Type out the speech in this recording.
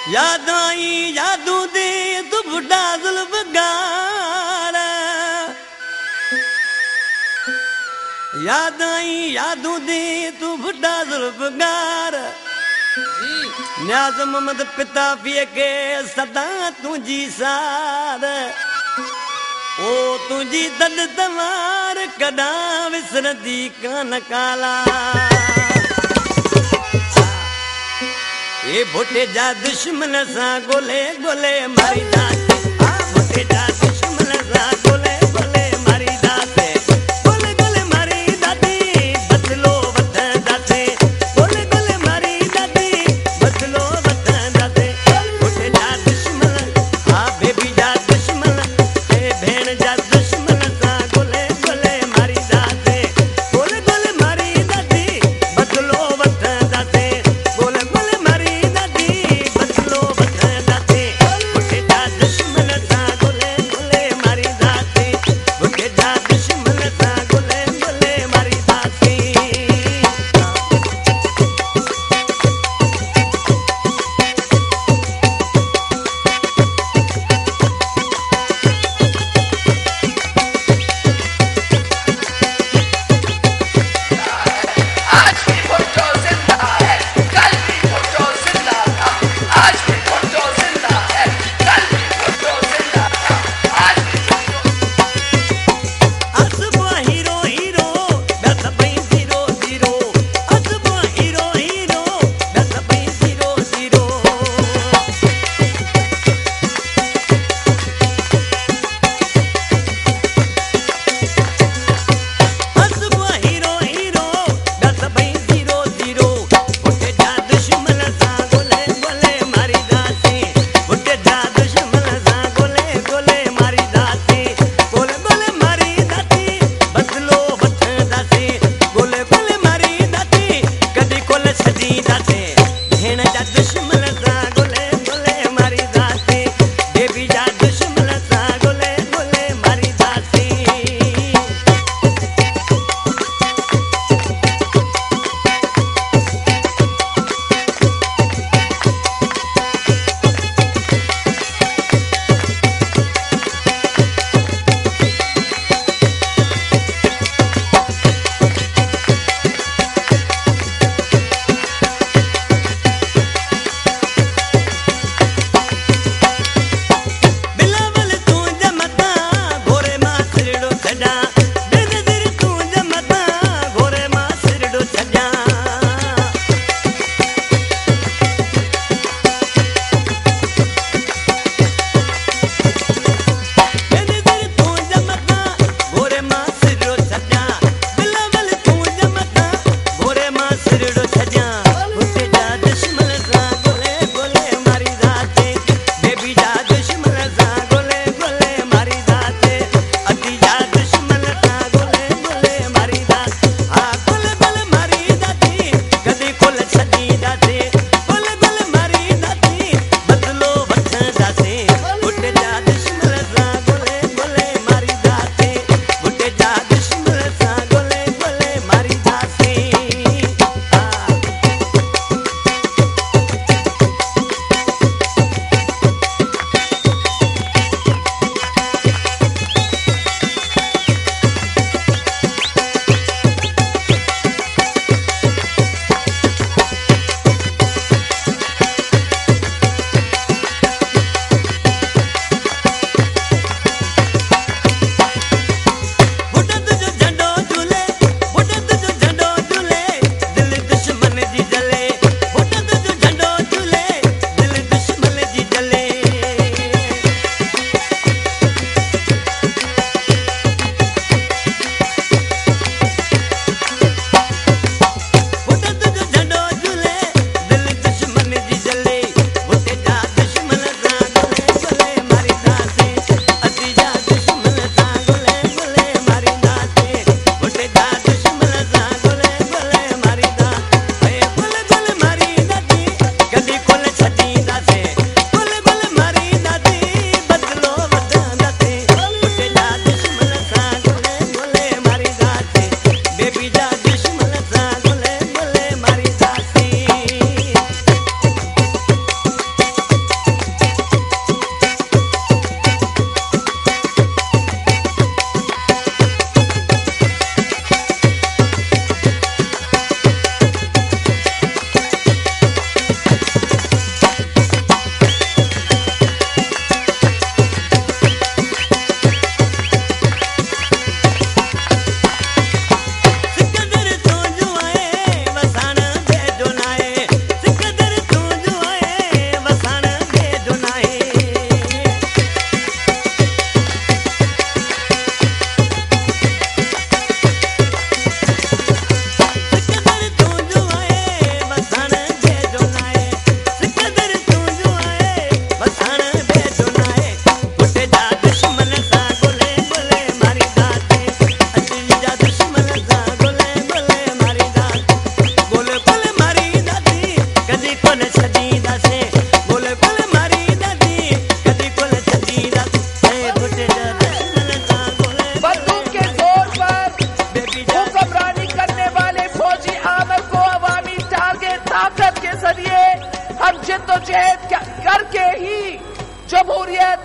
याद आई यादू दे तू बुढ़ा जुल्फगार, याद आई यादू दे तू बुढ़ा जुल्फगार। न्याज मोहम्मद पिता पिए के सदा तुझी सार, ओ तुझी दद तवार कदा विसरदी कान काला। ये भोटे जा दुश्मन सा गोले गोले मारी दाते, भोटे जा दुश्मन सा गोले गोले मारी दाते, गोले गोले मारी दाती बदलो वतन दाते, गोले गोले मारी दाती बदलो वतन दाते। भोटे जा दुश्मन बेबी जा दुश्मन भेण जा दुश्मन सा गोले गोले मारी दाते, गोले गोले मारी दाती बदलो वतन दाते, गोले गोले मारी दाती बदलो वतन दाते। भोटे जा दुश्मन सा गोले जदोजहद करके ही जमहूरियत